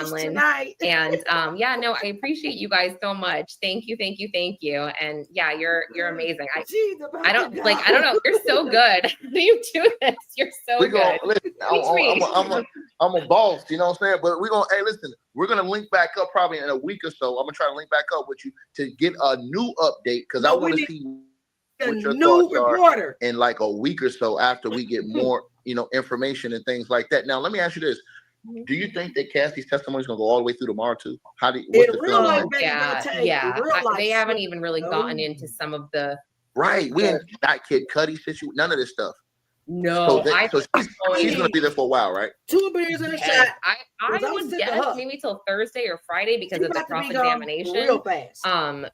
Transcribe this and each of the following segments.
Conlon. And yeah, no, I appreciate you guys so much. Thank you. And yeah, you're amazing. I don't know. You're so good. How do you do this? You're so good. Listen, I'm a boss, you know what I'm saying? But we're gonna link back up probably in a week or so. I'm gonna try to link back up with you to get a new update because I want to see what your thoughts are in like a week or so after we get more, information and things like that. Now, let me ask you this. Do you think that Cassie's testimony is going to go all the way through tomorrow too? What's the feeling? They haven't even really gotten into some of the we ain't not Kid Cudi situation, none of this stuff. No, so she's going to be there for a while, right? 2 beers in a shot. I would guess maybe till Thursday or Friday because of the cross-examination. Real fast.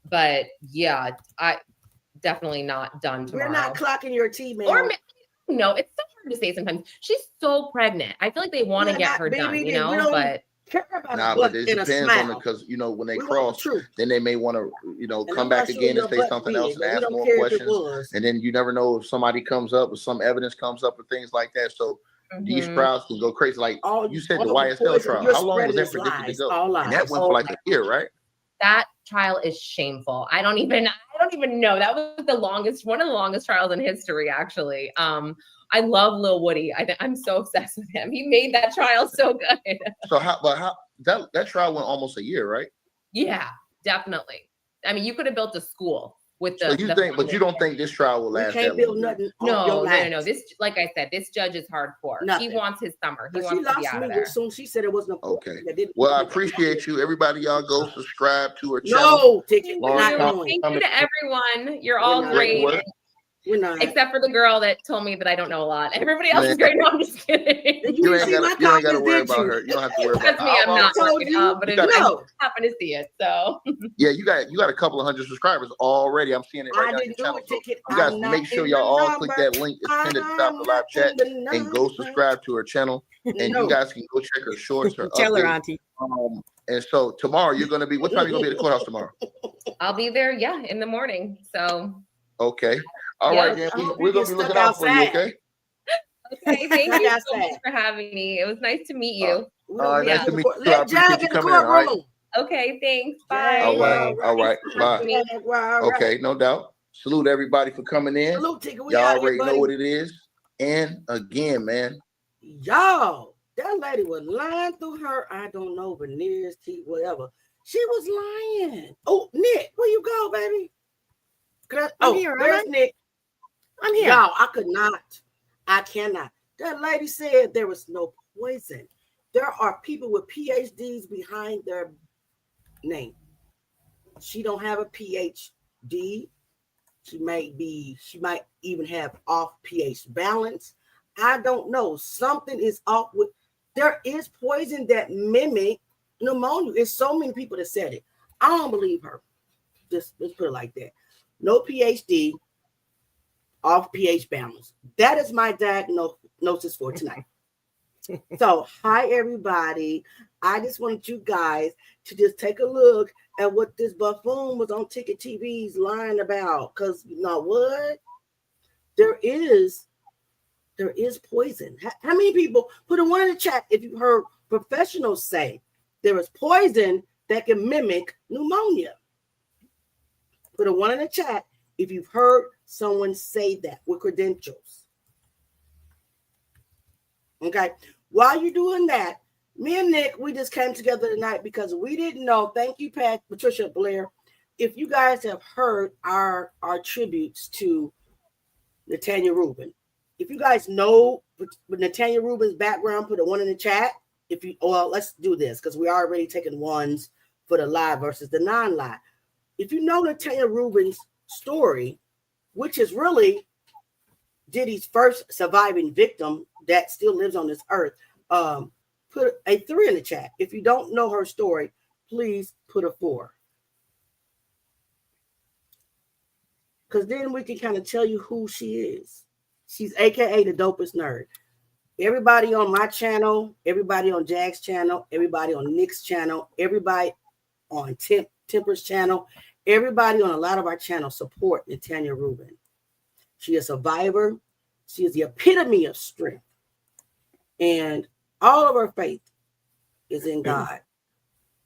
But yeah, I definitely not done tomorrow. We're not clocking your tea, man. Or no, it's so hard to say sometimes. She's so pregnant. I feel like they want to get her done, but but it depends on it because when they cross, then they may want to come back again and say something else and ask more questions. And then you never know if somebody comes up or some evidence comes up or things like that. So these trials can go crazy. Like you said, the YSL trial. How long was that predicted to go? And that went for like a year, right? That trial is shameful. I don't even know. That was one of the longest trials in history, actually. I love Lil Woody. I'm so obsessed with him. He made that trial so good. So that trial went almost a year, right? Yeah, definitely. I mean, you could have built a school with the. But you don't think this trial will last that long? Nothing. No. This, like I said, this judge is hardcore. Nothing. He wants his summer. He wants to be out of there. Soon she said it wasn't okay. Well, I appreciate you. Everybody, y'all go subscribe to her channel. Thank you to everyone. You're all great. Except for the girl that told me that I don't know a lot. Everybody else is great. No, I'm just kidding. You ain't got to worry about her. You don't have to worry about her. That's me. I'm not working out, but I happen to see it. So yeah, you got a couple of hundred subscribers already. I'm seeing it right now on your channel. So you guys make sure y'all all click that link. It's pinned at the top of the live chat and go subscribe to her channel. And you guys can go check her shorts. Tell her, Auntie. And so tomorrow you're going to be. What time are you going to be at the courthouse tomorrow? I'll be there. Yeah, in the morning. So okay. All right, then. We're going to be looking out for you, okay? Okay, thank you so much for having me. It was nice to meet you. Nice to meet you. I appreciate you coming in, all right? Okay, thanks. Bye. All right. Bye. Okay, no doubt. Salute everybody for coming in. Y'all already know what it is. And again, man. Y'all, that lady was lying through her, I don't know, veneers, teeth, whatever. She was lying. Oh, Nick, where you go, baby? I'm here. There's Nick. I'm here. Y'all, I cannot. That lady said there was no poison. There are people with PhDs behind their name. She don't have a PhD. She might even have off pH balance. I don't know. Something is off with. There is poison that mimic pneumonia. There's so many people that said it. I don't believe her. Just let's put it like that. No PhD, off pH balance. That is my diagnosis for tonight. So, hi, everybody. I just wanted you guys to just take a look at what this buffoon was on Ticket TV's lying about. Because, you know what? There is poison. How many people, put a one in the chat if you've heard professionals say there is poison that can mimic pneumonia. Put a one in the chat if you've heard someone say that with credentials. Okay. While you're doing that, me and Nick, we just came together tonight because we didn't know. Thank you, Patricia Blair. If you guys have heard our tributes to Natanya Rubin, if you guys know with Natanya Rubin's background, put a one in the chat. Let's do this because we already taking ones for the live versus the non-live. If you know Natanya Rubin's story, which is really Diddy's first surviving victim that still lives on this earth, put a 3 in the chat. If you don't know her story, please put a 4. Because then we can kind of tell you who she is. She's AKA the dopest nerd. Everybody on my channel, everybody on Jag's channel, everybody on Nick's channel, everybody on Temper's channel, everybody on a lot of our channels support Natanya Rubin. She is a survivor. She is the epitome of strength. And all of her faith is in God.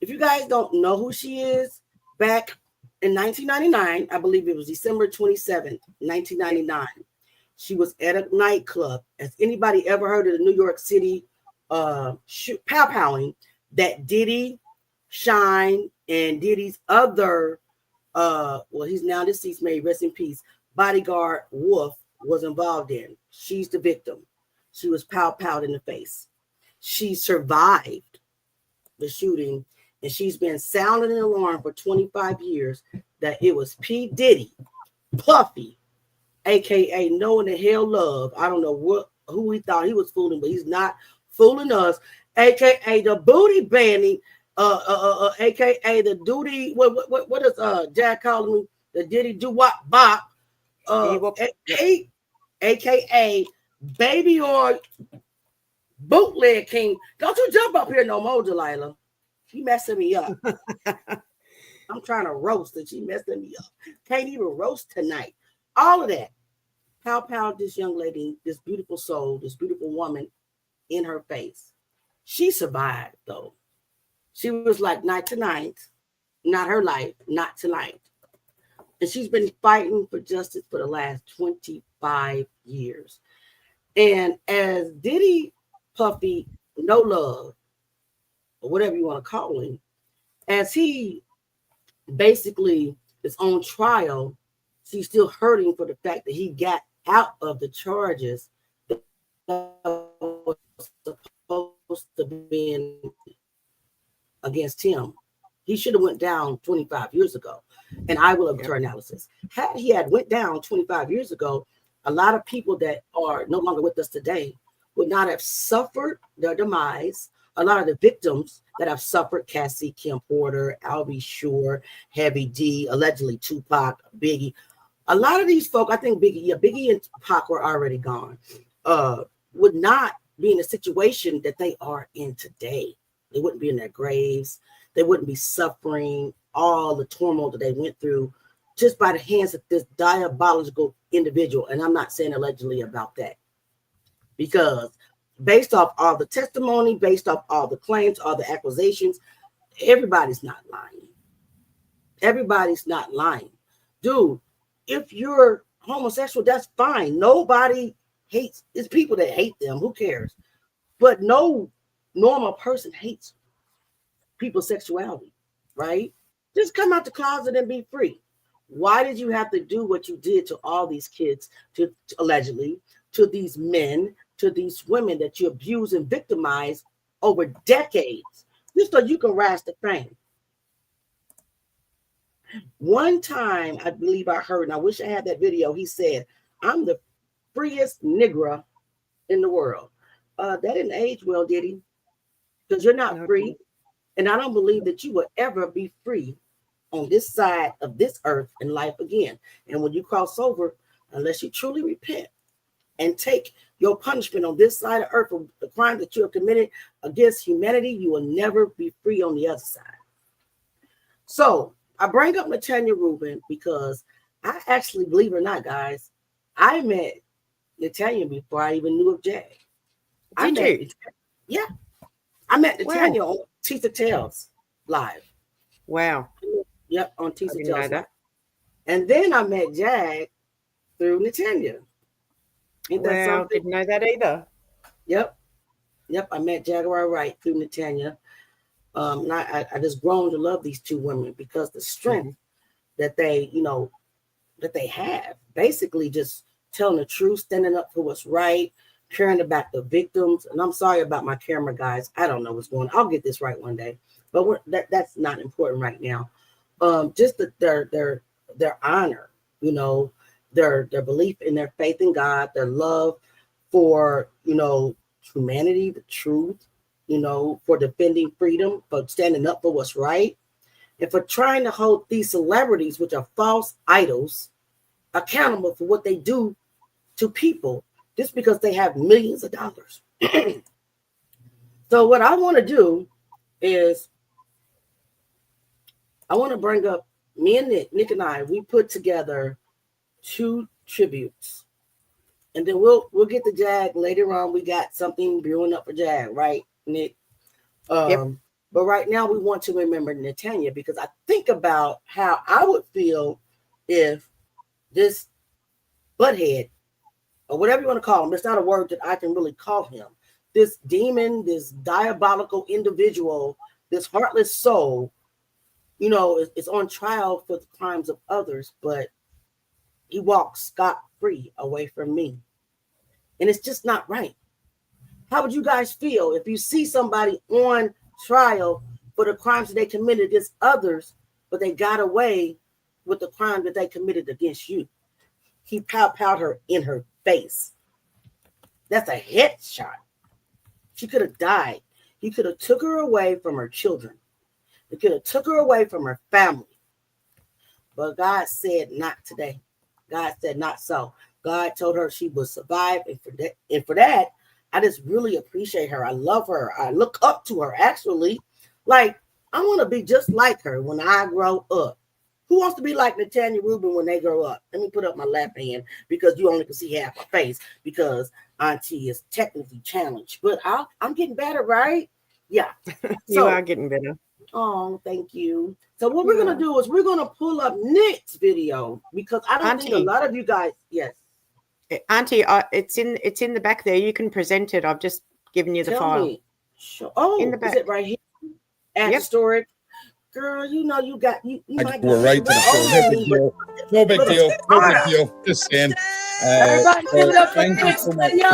If you guys don't know who she is, back in 1999, I believe it was December 27th, 1999, she was at a nightclub. Has anybody ever heard of the New York City pow-powing that Diddy, Shine, and Diddy's other, well, he's now deceased, may rest in peace, bodyguard Wolf was involved in? She's the victim. She was pow-powed in the face. She survived the shooting, and she's been sounding an alarm for 25 years that it was P. Diddy, Puffy, aka Knowing the Hell Love. I don't know who he thought he was fooling, but he's not fooling us. Aka the booty banding, aka the duty. What is Jack calling me? The Diddy do what bop. AKA Baby or Bootleg King. Don't you jump up here no more, Delilah. She messing me up. I'm trying to roast and she messing me up. Can't even roast tonight. All of that. Pow this young lady, this beautiful soul, this beautiful woman in her face. She survived though. She was like night to night, not her life, not tonight. And she's been fighting for justice for the last 25 years. And as Diddy, Puffy, No Love, or whatever you want to call him, as he basically is on trial, she's still hurting for the fact that he got out of the charges that was supposed to be against him. He should have went down 25 years ago. And I will have her analysis. Had he went down 25 years ago, a lot of people that are no longer with us today would not have suffered their demise. A lot of the victims that have suffered, Cassie, Kim Porter, Albie Shore, Heavy D, allegedly Tupac, Biggie. A lot of these folk, I think Biggie and Pac were already gone, would not be in a situation that they are in today. They wouldn't be in their graves. They wouldn't be suffering all the turmoil that they went through just by the hands of this diabolical individual. And I'm not saying allegedly about that, because based off all the testimony, based off all the claims, all the accusations, everybody's not lying. Everybody's not lying. Dude, if you're homosexual, that's fine. Nobody hates. It's people that hate them. Who cares? But no normal person hates people's sexuality, right? Just come out the closet and be free. Why did you have to do what you did to all these kids, to allegedly, to these men, to these women that you abuse and victimize over decades, just so you can rise to fame? One time, I believe I heard, and I wish I had that video, he said, I'm the freest nigger in the world. That didn't age well, did he? Because you're not free. And I don't believe that you will ever be free on this side of this earth in life again. And when you cross over, unless you truly repent and take your punishment on this side of earth for the crime that you have committed against humanity, you will never be free on the other side. So I bring up Natanya Rubin because I actually, believe it or not, guys, I met Natanya before I even knew of Jag. I met Natanya on Tisa Tales Live. Wow. Yep, on Tisa Tales Live. And then I met Jag through Natanya. Wow, didn't know that either. Yep, I met Jaguar Wright through Natanya. And I just grown to love these two women because the strength that they, that they have, basically just telling the truth, standing up for what's right, caring about the victims. And I'm sorry about my camera, guys. I don't know what's going on. I'll get this right one day, but that's not important right now. Just their honor, their belief in their faith in God, their love for, humanity, the truth, for defending freedom, for standing up for what's right, and for trying to hold these celebrities, which are false idols, accountable for what they do to people just because they have millions of dollars. So what I want to do is I want to bring up me and Nick and I, we put together 2 tributes. And then we'll get to Jag later on. We got something brewing up for Jag, right, Nick? Yep. But right now we want to remember Netanya, because I think about how I would feel if this butthead, or whatever you want to call him, there's not a word that I can really call him, this demon, this diabolical individual, this heartless soul, you know, is on trial for the crimes of others, but he walks scot-free away from me. And it's just not right. How would you guys feel if you see somebody on trial for the crimes that they committed against others, but they got away with the crime that they committed against you? He powed her in her face. That's a headshot. She could have died. He could have took her away from her children. He could have took her away from her family. But God said not today. God said not so. God told her she would survive, and for that, I just really appreciate her. I love her. I look up to her, actually. Like, I want to be just like her when I grow up. Who wants to be like Netanya Rubin when they grow up? Let me put up my left hand, because you only can see half my face, because Auntie is technically challenged. But I'm getting better, right? Yeah. You are getting better. Oh, thank you. So what we're going to do is we're going to pull up Nick's video, because I don't think a lot of you guys, yes. Auntie, it's in the back there. You can present it. I've just given you the file. Me. Sure. Oh, in the back. Is it right here? Add storage. Girl, you know you got you. We're right to the show. No big deal. No big deal. Just saying. Everybody, give it up for thank you so much. Yo,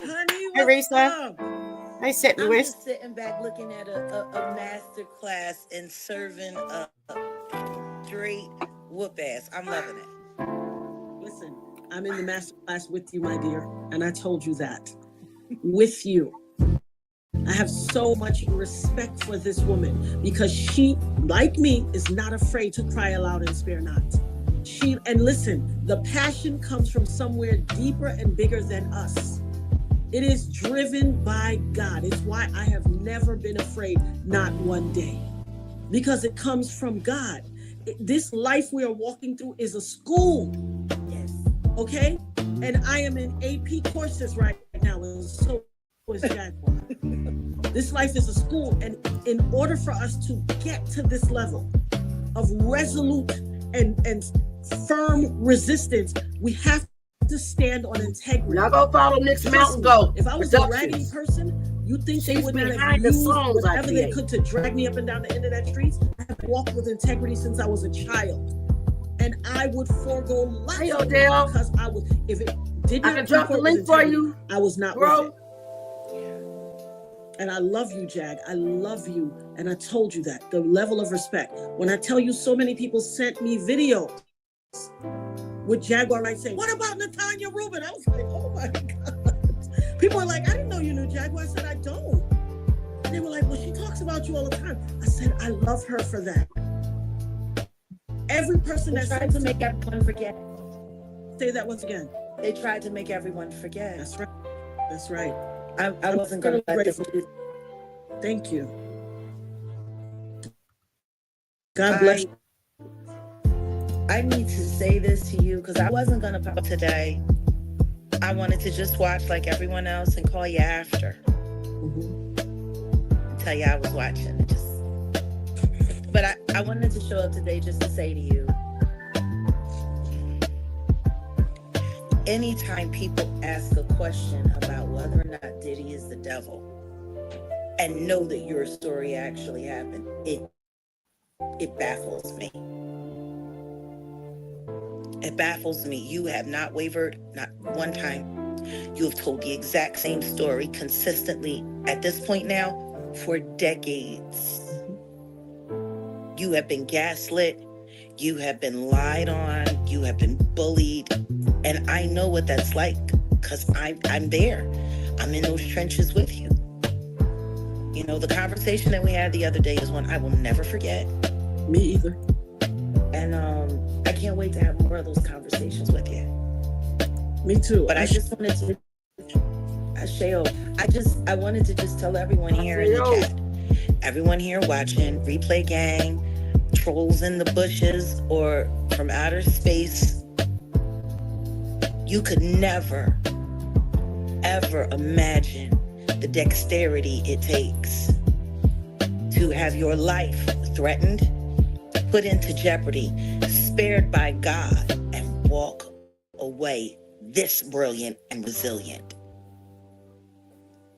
honey, hey, Risa. Hey, sitting with. Just sitting back looking at a master class and serving a straight whoop ass. I'm loving it. Listen, I'm in the master class with you, my dear, and I told you that. With you. I have so much respect for this woman, because she, like me, is not afraid to cry aloud and spare not. And listen, the passion comes from somewhere deeper and bigger than us. It is driven by God. It's why I have never been afraid, not one day, because it comes from God. This life we are walking through is a school. Yes. Okay? And I am in AP courses right now, and so is Jaguar. This life is a school, and in order for us to get to this level of resolute and firm resistance, we have to stand on integrity. Now go follow Nick's Mountain Goat. If I was a dragging person, you think they would not have used whatever they could to drag me up and down the end of that street? I have walked with integrity since I was a child, and I would forego life because I was. If it did not, I can drop the link for you. I was not with it. And I love you, Jag. I love you. And I told you that. The level of respect. When I tell you so many people sent me videos with Jaguar Wright saying, what about Netanya Rubin? I was like, oh my God. People are like, I didn't know you knew Jaguar. I said, I don't. And they were like, well, she talks about you all the time. I said, I love her for that. Every person that tried to make everyone forget. Say that once again. They tried to make everyone forget. That's right. That's right. I wasn't going to let this. Thank you. God bless you. I need to say this to you because I wasn't going to pop today. I wanted to just watch like everyone else and call you after. Tell you I was watching. But I wanted to show up today just to say to you, anytime people ask a question about whether or not Diddy is the devil and know that your story actually happened, it baffles me. It baffles me. You have not wavered, not one time. You have told the exact same story consistently at this point now for decades. You have been gaslit. You have been lied on. You have been bullied. And I know what that's like because I'm there. I'm in those trenches with you. You know, the conversation that we had the other day is one I will never forget. Me either. And I can't wait to have more of those conversations with you. Me too. But I just wanted to, I wanted to just tell everyone here in the chat, everyone here watching, Replay Gang, trolls in the bushes or from outer space, you could never, ever imagine the dexterity it takes to have your life threatened, put into jeopardy, spared by God, and walk away this brilliant and resilient.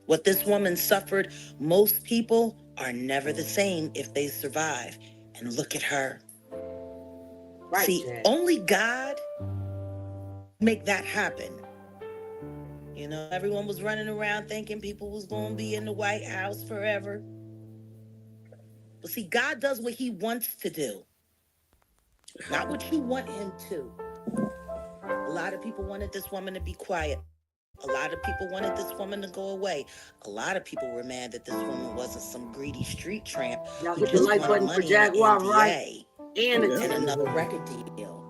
What this woman suffered, most people are never the same if they survive. And look at her. Right, See, Jack. only God make that happen. You know, everyone was running around thinking people was going to be in the White House forever. But see, God does what he wants to do, not what you want him to. A lot of people wanted this woman to be quiet. A lot of people wanted this woman to go away. A lot of people were mad that this woman wasn't some greedy street tramp Y'all who hit the just like wanted button for money and Jaguar, NDA right? And and another record deal.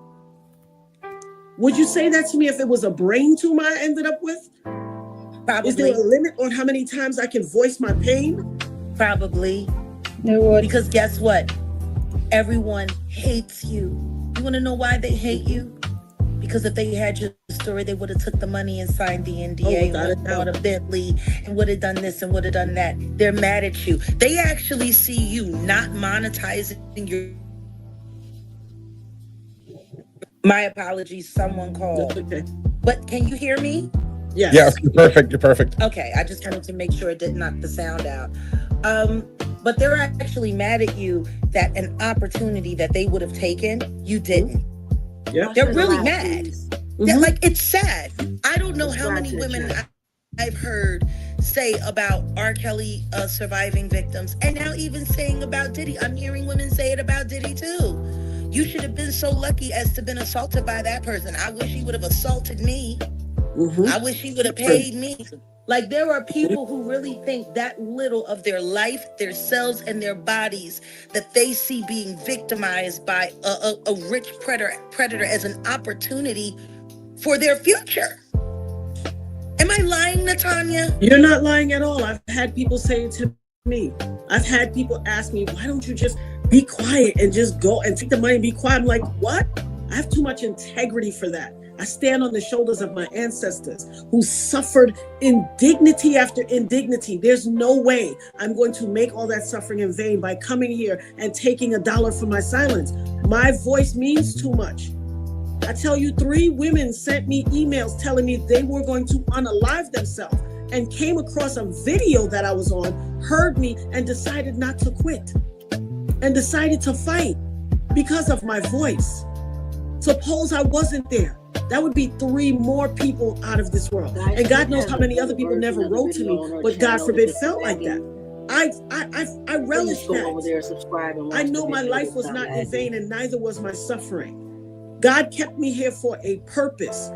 Would you say that to me if it was a brain tumor I ended up with? Probably. Is there a limit on how many times I can voice my pain? Probably. No, Because guess what? Everyone hates you. You want to know why they hate you? Because if they had your story, they would have took the money and signed the NDA, and bought a Bentley, and would have done this and would have done that. They're mad at you. They actually see you not monetizing your... My apologies, someone called. Okay. But can you hear me? Yes. Yes, you're perfect. You're perfect. Okay, I just wanted to make sure it didn't knock the sound out. But they're actually mad at you that an opportunity that they would have taken, you didn't. Yeah. They're really mad. Yeah, like, it's sad. I don't know how Subscribe many to the women channel. I've heard say about R. Kelly surviving victims, and now even saying about Diddy. I'm hearing women say it about Diddy too. You should have been so lucky as to been assaulted by that person. I wish he would have assaulted me. I wish he would have paid me. Like, there are people who really think that little of their life, their selves, and their bodies that they see being victimized by a rich predator as an opportunity for their future. Am I lying, Natanya? You're not lying at all. I've had people say it to me. I've had people ask me, why don't you just be quiet and just go and take the money and be quiet? I'm like, what? I have too much integrity for that. I stand on the shoulders of my ancestors who suffered indignity after indignity. There's no way I'm going to make all that suffering in vain by coming here and taking $1 for my silence. My voice means too much. I tell you, 3 women sent me emails telling me they were going to unalive themselves and came across a video that I was on, heard me, and decided not to quit and decided to fight because of my voice. Suppose I wasn't there. That would be 3 more people out of this world. And God knows how many other people never wrote to me, but God forbid felt like that. I relish that. I know my life was not in vain, and neither was my suffering. God kept me here for a purpose.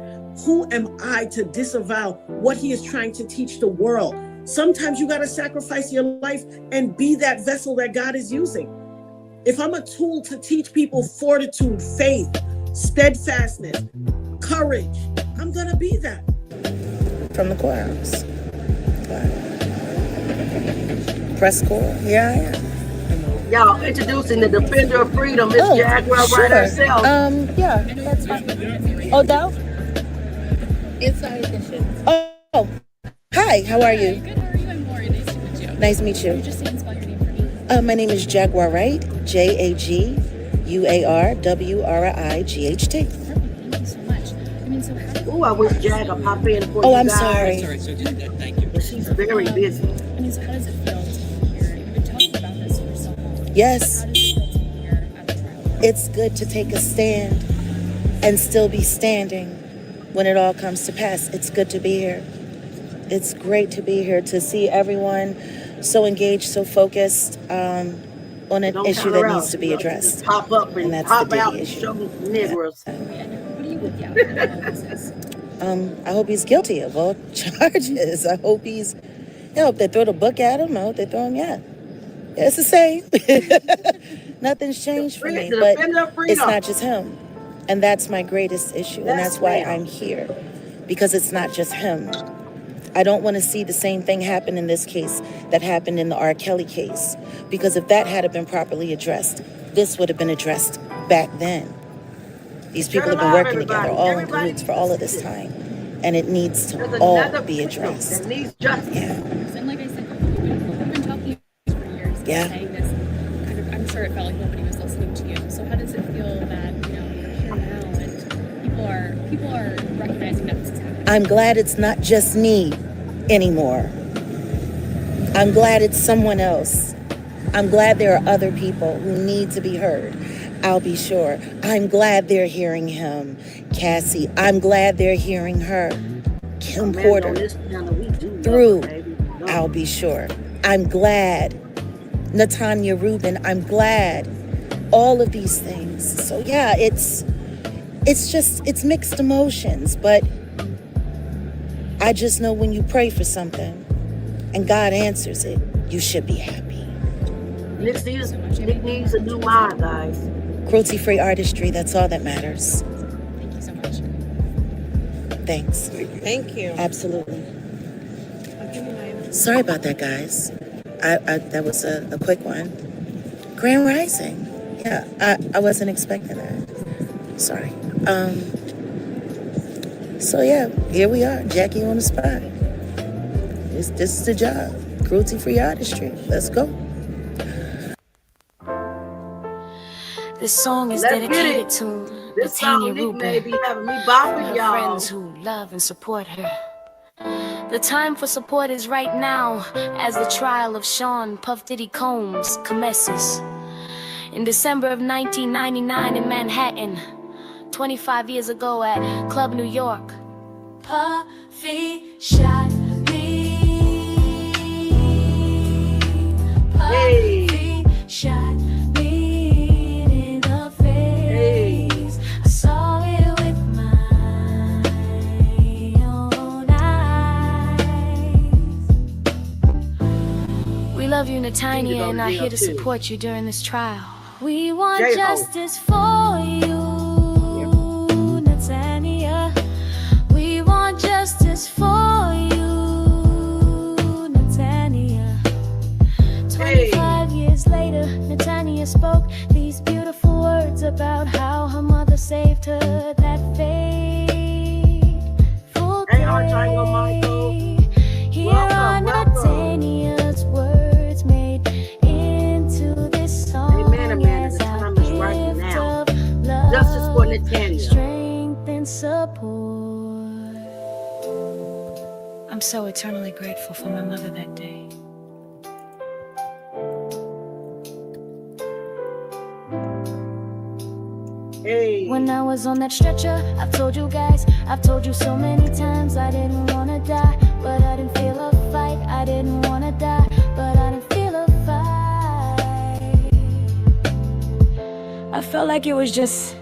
Who am I to disavow what he is trying to teach the world? Sometimes you got to sacrifice your life and be that vessel that God is using. If I'm a tool to teach people fortitude, faith, steadfastness, courage, I'm going to be that. From the courthouse. Press corps. Yeah, I am. Y'all introducing the defender of freedom, Miss Jaguar, sure. right herself. Yeah, that's fine. Oh, Del? Inside Edition. Oh, hi, how are you? Good, how are you? I'm Lauren. Nice to meet you. Nice to meet you. Can you just say and spell your name for me? My name is Jaguar Wright, Jaguarwright. Perfect, thank you so much. I mean, so how did Ooh, I wish Jag would pop in for Oh, you I'm guys. sorry. Thank you. But she's very busy. I mean, so how does it feel to be here? You've been talking about this for so long. Yes. How does it feel to be here at the trial? It's good to take a stand and still be standing when it all comes to pass. It's good to be here. It's great to be here, to see everyone so engaged, so focused on an Don't issue count that her needs out. to be You know, addressed. just pop up and that's pop the out Diddy and issue. show Negroes. What do you with the outcome of this? I hope he's guilty of all charges. I hope I hope they throw the book at him. I hope they throw him, yeah. It's the same. Nothing's changed for me, but it's not just him. And that's my greatest issue. And that's why I'm here, because it's not just him. I don't want to see the same thing happen in this case that happened in the R. Kelly case, because if that had been properly addressed, this would have been addressed back then. These people have been working together all in cahoots for all of this time, and it needs to all be addressed. Needs justice. Yeah. And like I said, we've been talking for years, Yeah. saying this. sure it felt like nobody was listening to you. So how does it feel that, you know, you're here now and people are recognizing that this is happening? I'm glad it's not just me anymore. I'm glad it's someone else. I'm glad there are other people who need to be heard. I'll be sure. I'm glad they're hearing him. Cassie, I'm glad they're hearing her. Kim Porter, through, I'll be sure. I'm glad. Natanya Rubin, I'm glad. All of these things. So yeah, it's mixed emotions, but I just know when you pray for something and God answers it, you should be happy. Nick needs a new mind, guys. Cruelty-free artistry, that's all that matters. Thank you so much. Thanks. Thank you. Absolutely. Sorry about that, guys. That was a quick one. Grand Rising. Yeah, I wasn't expecting that. Sorry. So yeah, here we are, Jackie on the spot. This is the job. Cruelty-free artistry. Let's go. This song is Let's get dedicated it. to This Natanya song Nick Rubin may be having me and bopping, her y'all. friends who love and support her. The time for support is right now as the trial of Sean Puff Diddy Combs commences. In December of 1999 in Manhattan, 25 years ago at Club New York, Puffy shot me. Puffy shot me in the face. I saw it with my own eyes. We love you, Natanya, and are here to support you during this trial. We want justice for you, Natanya. We want justice for you, Natanya. 25 years later, Natanya spoke these beautiful words about how her mother saved her that fateful day. Here are Natanya's words made into this song as our gift of love, Justice for Natanya. strength and support. I'm so eternally grateful for my mother that day. Hey. When I was on that stretcher, I've told you guys, I've told you so many times I didn't wanna die, but I didn't feel a fight. I didn't wanna die, but I didn't feel a fight. I felt like I was just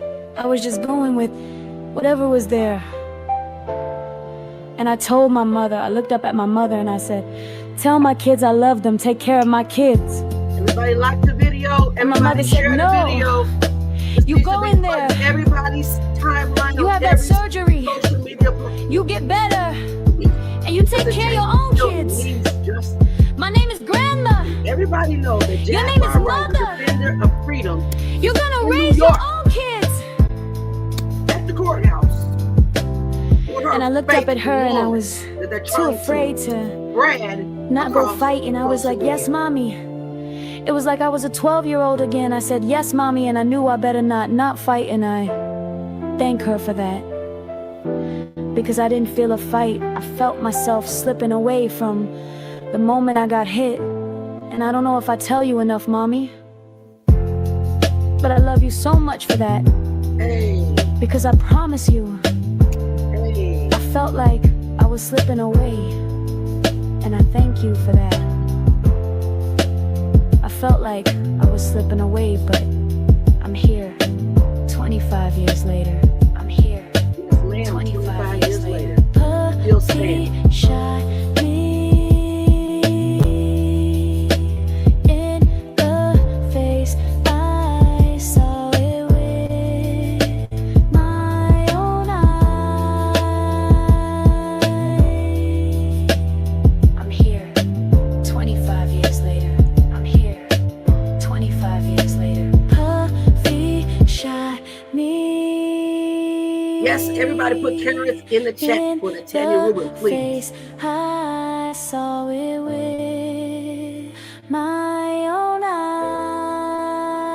going with whatever was there. And I told my mother, I looked up at my mother and I said, tell my kids I love them, take care of my kids. Everybody liked the video. And my mother said, shared no. the video. You go in there. Everybody's timeline. You have that surgery. You get better. And you take care of your own kids. My name is Grandma. Everybody knows that your name is Mother. Defender of freedom. You're gonna raise your own kids. At the courthouse. And I looked up at her and I was too afraid to not go fight. And I was like, yes, Mommy. It was like I was a 12-year-old again. I said, yes, Mommy, and I knew I better not fight, and I thank her for that. Because I didn't feel a fight. I felt myself slipping away from the moment I got hit. And I don't know if I tell you enough, Mommy. But I love you so much for that. Because I promise you, I felt like I was slipping away. And I thank you for that. I felt like I was slipping away, but I'm here 25 years later. I'm here 25 years later. Puppy shot me in the face. I saw it with my own eyes. I'm here 25 years later. 25 years later, Puffy shot me. Yes, everybody put carrots in the chat for Natanya Rubin, please. I saw it with my own eyes.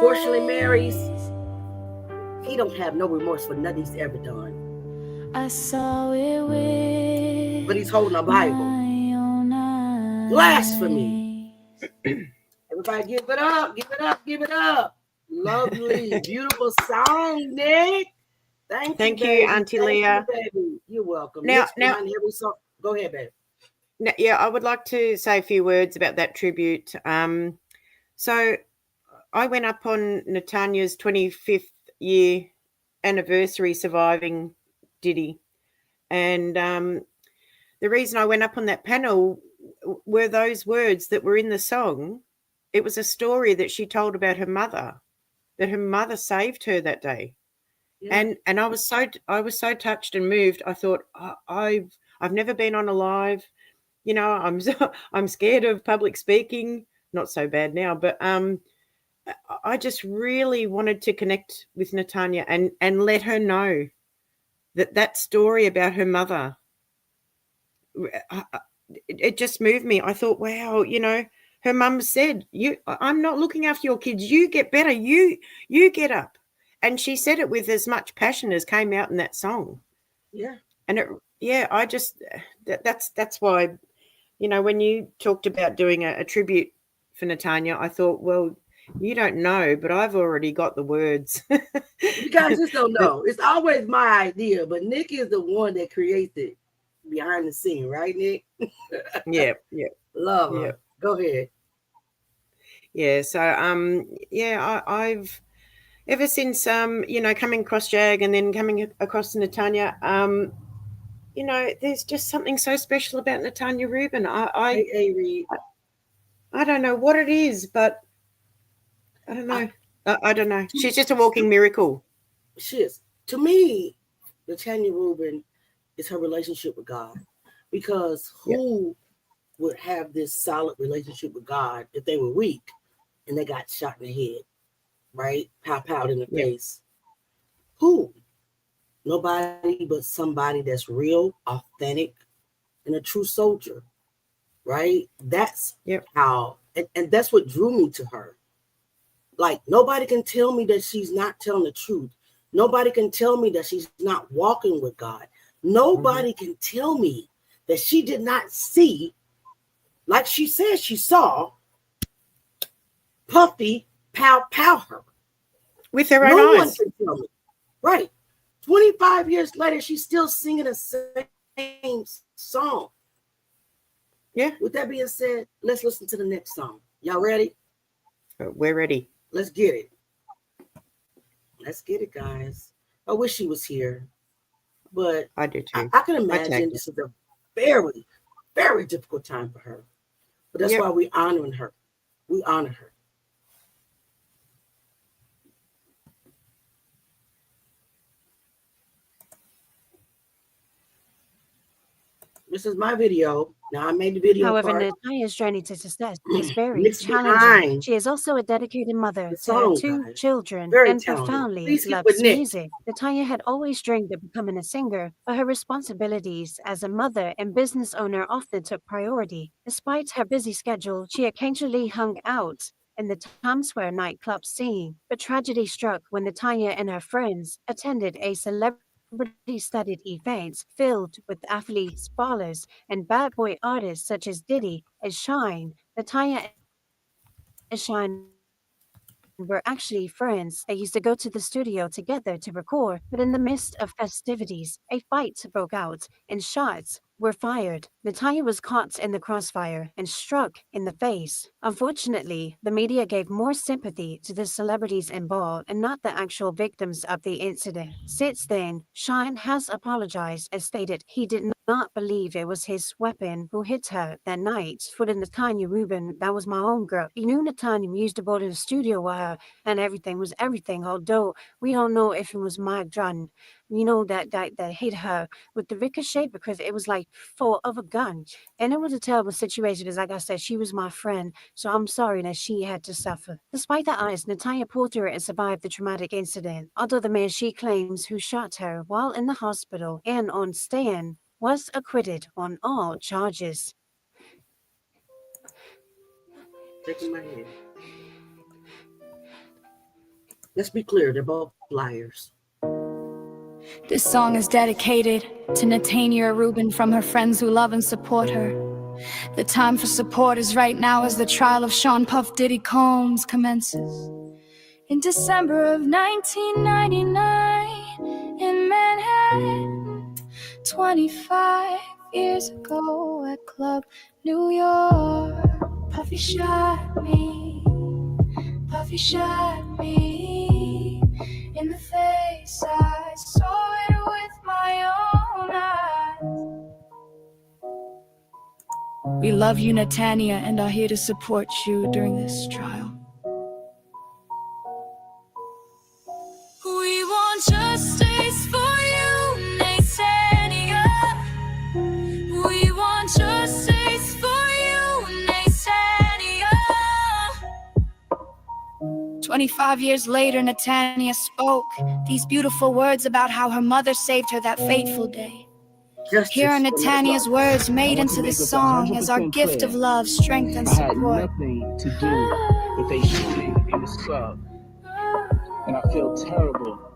unfortunately marries, he don't have no remorse for nothing he's ever done. I saw it with but he's holding a Bible. Blasphemy. Everybody give it up, give it up, give it up. Lovely, beautiful song, Nick. Thank you, Auntie Leah. You, baby. You're welcome. Now, every song. Go ahead, baby. Now, yeah, I would like to say a few words about that tribute. So I went up on Natanya's 25th year anniversary surviving Diddy. And the reason I went up on that panel were those words that were in the song. It was a story that she told about her mother, that her mother saved her that day. Yeah. And I was so touched and moved. I thought, I've never been on a live. You know, I'm scared of public speaking. Not so bad now, but I just really wanted to connect with Natanya and let her know that story about her mother. It just moved me. I thought, wow, you know, her mum said, I'm not looking after your kids. You get better. You get up. And she said it with as much passion as came out in that song. Yeah. And I just, that's why, you know, when you talked about doing a tribute for Natanya, I thought, well, you don't know, but I've already got the words. You guys just don't know. It's always my idea, but Nick is the one that creates it behind the scene, right, Nick? Yeah. Love her. Go ahead. Yeah, so I've ever since you know, coming across Jag and then coming across Natanya, you know, there's just something so special about Natanya Rubin. I don't know what it is, but I don't know. I don't know. She's just a walking miracle. She is. To me, Natanya Rubin is her relationship with God. Because who would have this solid relationship with God if they were weak and they got shot in the head, right? Pow in the face. Who? Nobody but somebody that's real, authentic, and a true soldier, right? That's how, and that's what drew me to her. Like, nobody can tell me that she's not telling the truth. Nobody can tell me that she's not walking with God. Nobody can tell me that she did not see, like she said she saw, Puffy pow her. With her own eyes. No one can tell me. Right. 25 years later, she's still singing the same song. Yeah. With that being said, let's listen to the next song. Y'all ready? We're ready. Let's get it. Let's get it, guys. I wish she was here, but I do too. I can imagine this is a very, very difficult time for her. But that's why we're honoring her. We honor her. This is my video. Now I made the video. However, Natanya's journey to success is very challenging. She is also a dedicated mother to her two children and profoundly loves music. Natanya had always dreamed of becoming a singer, but her responsibilities as a mother and business owner often took priority. Despite her busy schedule, she occasionally hung out in the Times Square nightclub scene. But tragedy struck when Natanya and her friends attended a celebrity-studded events filled with athletes, ballers, and bad boy artists such as Diddy and Shine. Natanya and Shine were actually friends. They used to go to the studio together to record, but in the midst of festivities, a fight broke out and shots were fired. Natanya was caught in the crossfire and struck in the face. Unfortunately, the media gave more sympathy to the celebrities involved and not the actual victims of the incident. Since then, Shine has apologized and stated he did not believe it was his weapon who hit her that night. For the Natanya Rubin, that was my own girl. He knew Natanya used to go to the studio with her and everything was everything, although we don't know if it was Mike Jordan, you know, that hit her with the ricochet, because it was like full of a gun. And it was a terrible situation, because like I said, she was my friend, so I'm sorry that she had to suffer. Despite the odds, Natanya pulled through and survived the traumatic incident, although the man she claims who shot her while in the hospital and on stand was acquitted on all charges. Shaking my head. Let's be clear, they're both liars. This song is dedicated to Natania Rubin from her friends who love and support her. The time for support is right now as the trial of Sean Puff Diddy Combs commences. In December of 1999 in Manhattan, 25 years ago at Club New York, Puffy shot me in the face. I saw it with my own eyes. We love you, Natania, and are here to support you during this trial. We want justice for you, Natania. We want justice for you, Natania. 25 years later, Natania spoke these beautiful words about how her mother saved her that fateful day. Here are Natania's words made into this song as our gift of love, strength, and support. I had nothing to do with a shooting in the sub, and I feel terrible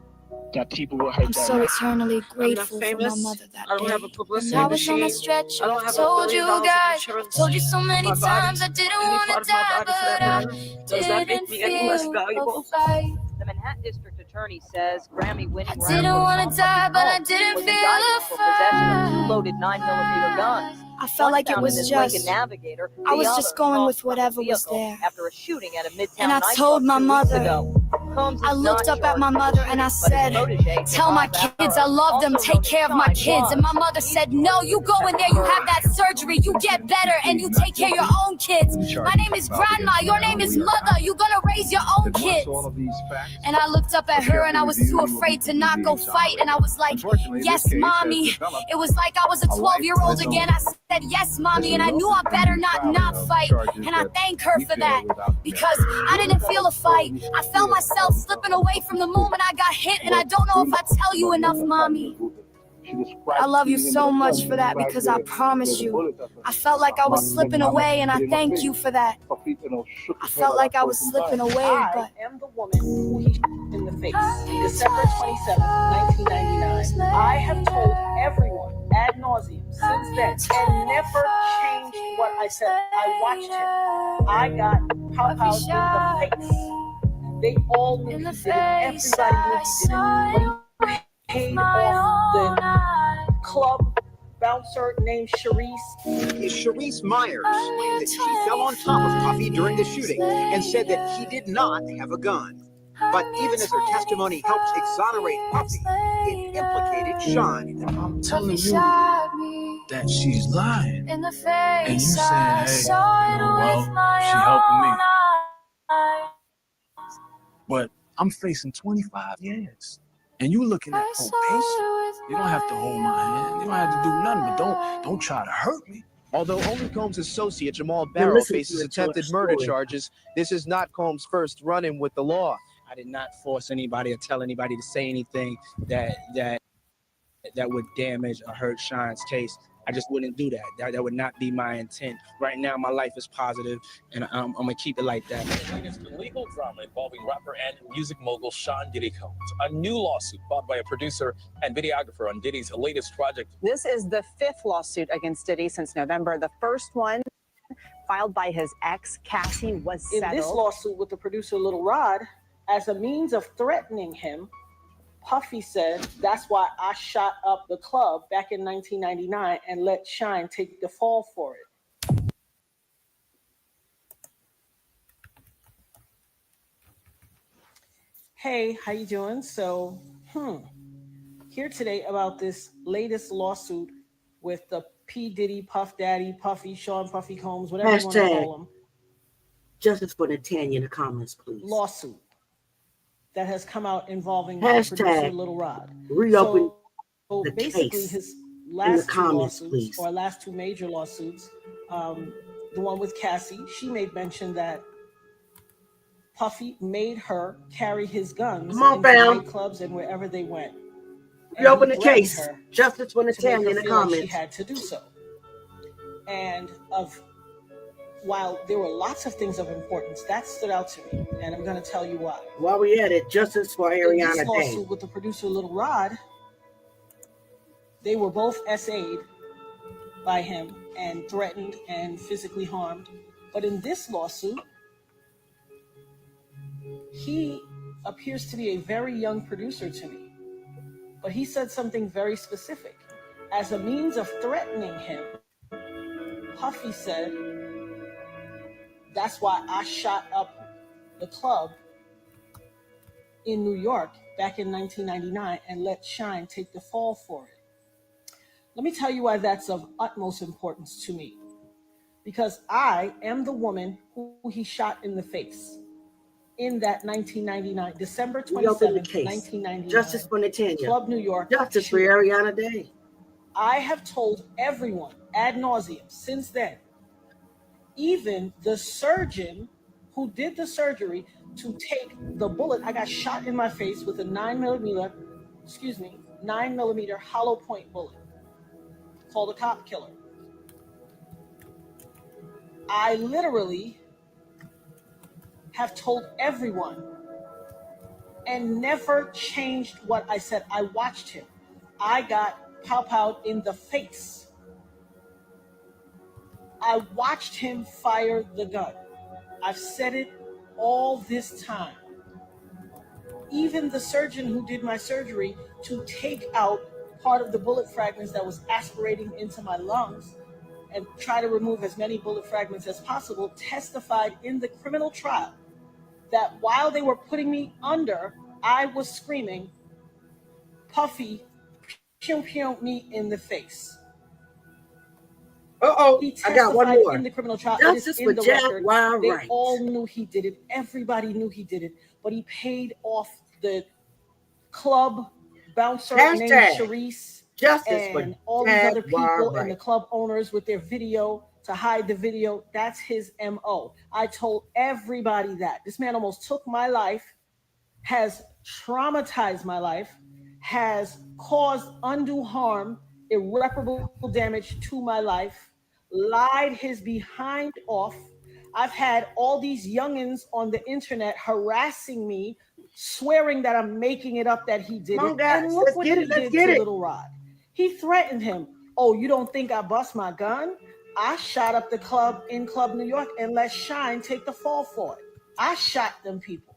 that people will hurt. I'm so eternally grateful for my mother that I don't day. have a publicity When I was on a machine. stretch, I don't I have told you guys, insurance. told you so many My body, times I didn't any want part to of my die, body for that but I matter. Does that make me any less valuable? The Manhattan District Attorney says Grammy-winning I didn't want to die, but I didn't was feel indicted a for possession of two fight. loaded 9mm guns. I felt like it One found in was his just, Lincoln Navigator, I was the just other going tossed with from a whatever was vehicle there. after a shooting at a Midtown And I nightclub told my 2 weeks mother, ago. Combs I is looked not up at my charged with mother the and I shooting, but his said, protege, tell my Devon kids I Barrow, love them, also take known as care of my Shy, kids. And my was. mother said, no, you go in there, you have that surgery, you get better, and you take care of your own kids. My name is Grandma, your name is Mother, you're gonna raise your own kids. And I looked up at her and I was too afraid to not go fight. And I was like, yes, Mommy. It was like I was a 12-year-old again. I said, yes, Mommy, and I knew I better not fight. And I thank her for that, because I didn't feel a fight. I felt myself slipping away from the moment I got hit, and I don't know if I tell you enough, Mommy. I love you so much for that, because I promise you, I felt like I was slipping away, and I thank you for that. I felt like I was slipping away, but I am the woman who he shot in the face. December 27th, 1999. I have told everyone ad nauseum since then and never changed what I said. I watched him. I got pow-pows in the face. They all knew he did it. Everybody knew he did it. When he paid off the club bouncer named Sharice. Sharice Myers claimed that she fell on top of Puffy during the shooting and said that he did not have a gun. But even as her testimony helped exonerate Puffy, it implicated Sean. I'm telling you that she's lying. And you saying, hey, she helping me. But I'm facing 25 years. And you looking at probation. You don't have to hold my hand. You don't have to do nothing, but don't try to hurt me. Although only Combs' associate Jamal Barrow faces attempted murder charges, this is not Combs' first run-in with the law. I did not force anybody or tell anybody to say anything that would damage or hurt Sean's case. I just wouldn't do that. That would not be my intent. Right now, my life is positive, and I'm gonna keep it like that. Latest legal drama involving rapper and music mogul Sean Diddy Combs. A new lawsuit filed by a producer and videographer on Diddy's latest project. This is the 5th lawsuit against Diddy since November. The first one, filed by his ex, Cassie, was settled. In this lawsuit with the producer Little Rod, as a means of threatening him, Puffy said, that's why I shot up the club back in 1999 and let Shine take the fall for it. Hey, how you doing? So, here today about this latest lawsuit with the P. Diddy, Puff Daddy, Puffy, Sean Puffy Combs, whatever you want to call them. Justice for Natania in the comments, please. Lawsuit that has come out involving producer Little Rod. Reopen so the basically case his last two lawsuits, please. Or last two major lawsuits, the one with Cassie, she made mention that Puffy made her carry his guns into nightclubs and wherever they went. Reopen the case. Justice for Natania in the comments. She had to do so. And while there were lots of things of importance, that stood out to me. And I'm going to tell you why. While we at it, justice for In Ariana this lawsuit Day. with the producer Little Rod, they were both SA'd by him and threatened and physically harmed. But in this lawsuit, he appears to be a very young producer to me. But he said something very specific. As a means of threatening him, Puffy said, that's why I shot up the club in New York back in 1999 and let Shine take the fall for it. Let me tell you why that's of utmost importance to me. Because I am the woman who he shot in the face in that 1999, December 27th, 1999. Justice for Netanya. Club New York. Justice for Ariana Day. I have told everyone ad nauseum since then, even the surgeon who did the surgery, to take the bullet. I got shot in my face with a 9mm hollow point bullet called a cop killer. I literally have told everyone and never changed what I said. I watched him. I got pow-powed in the face. I watched him fire the gun. I've said it all this time. Even the surgeon who did my surgery to take out part of the bullet fragments that was aspirating into my lungs and try to remove as many bullet fragments as possible testified in the criminal trial that while they were putting me under, I was screaming, Puffy, pew pew me in the face. He I got one more. in the criminal trial. Justice for Jaguar They Wright. all knew he did it. Everybody knew he did it. But he paid off the club bouncer named Sharice and all these other people and the club owners with their video to hide the video. That's his MO. I told everybody that. This man almost took my life, has traumatized my life, has caused undue harm, irreparable damage to my life, lied his behind off. I've had all these youngins on the internet harassing me, swearing that I'm making it up that he did it. And look what he did to Little Rod. He threatened him. Oh, you don't think I bust my gun? I shot up the club in Club New York and let Shine take the fall for it. I shot them people.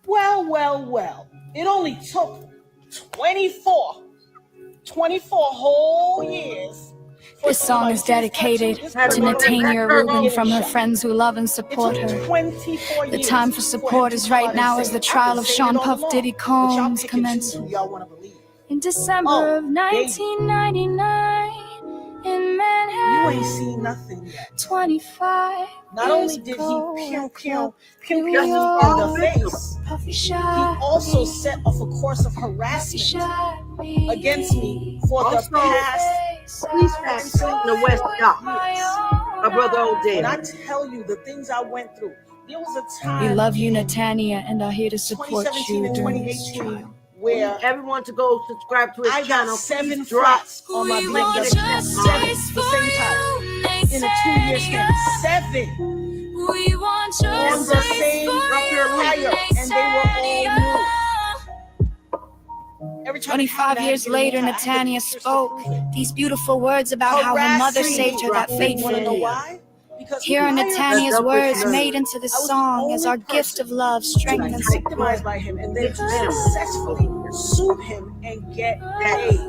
Well. It only took 24 whole years. This song is dedicated to Netanya Rubin from her friends who love and support her. The time for support is right now as the trial of Sean Puff Diddy Combs commences. In December of 1999 in Manhattan, you ain't seen nothing yet. 25. Not only did he pew in the face, he also set off a course of harassment against me for the past police factory in the West Dock. My brother Odell. When I tell you the things I went through, there was a time. We love you, Netanya, and are here to support you during this trial. Where everyone to go subscribe to his channel. Got 7 flats on my blanket. 7 at the same time in a 2-year span. 7 we want on the same fire, and they were all new. 25 years later, Netanya spoke these beautiful words about how her mother saved her that fateful day. Here are Netanya's words made into this song as our gift of love, strength, and support. Victimized by him, and then successfully sued him and get paid.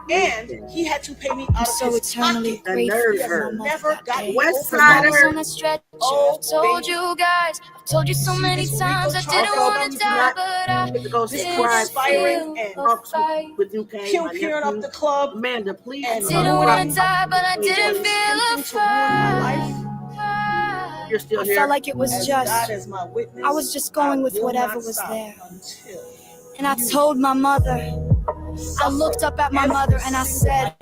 And he had to pay me out of his eternally pocket. Grateful Never got West on the stretch. I've told you guys, I've told you so many times I didn't want to die, but I didn't inspiring and with you peering up the club. Amanda, please. I didn't want to die, but I didn't feel afraid. You're still I felt like it was just, I was just going with whatever was there. And I told my mother, I looked up at my mother and I said,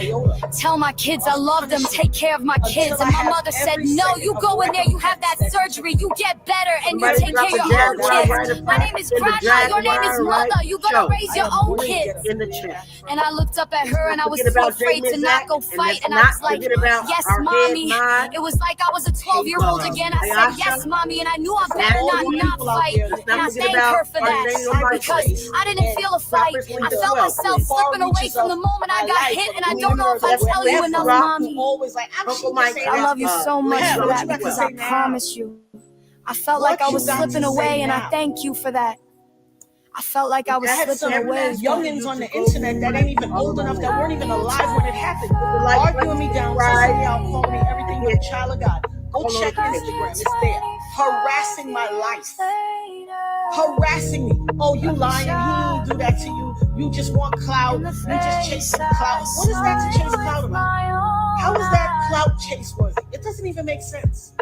tell my kids I love them, take care of my kids. And my mother said, no, you go in there, you have that surgery, you get better, and you take care of your own kids. My name is Grandma, your name is Mother, you gonna raise your own kids. And I looked up at her and I was so afraid to not go fight. And I was like, yes, Mommy. It was like I was a 12-year-old again. I said, yes, Mommy, and I knew I better not fight. And I thank her for that, because I didn't feel a fight. I felt myself slipping away from the moment I got hit, and I don't know if I tell you enough, Mommy. I love you so much for that, because I promise you, I felt like I was slipping away, and I thank you for that. I felt like I was slipping away. Youngins on the internet that ain't even old enough, that weren't even alive when it happened, arguing me down, saying how phony, everything but a child of God. Go check Instagram, it's there. Harassing my life. Harassing me. Oh, you lying, he didn't do that to you. You just want clout. You just chasing clout. What is that to chase clout about? How is that clout chase worthy? It doesn't even make sense.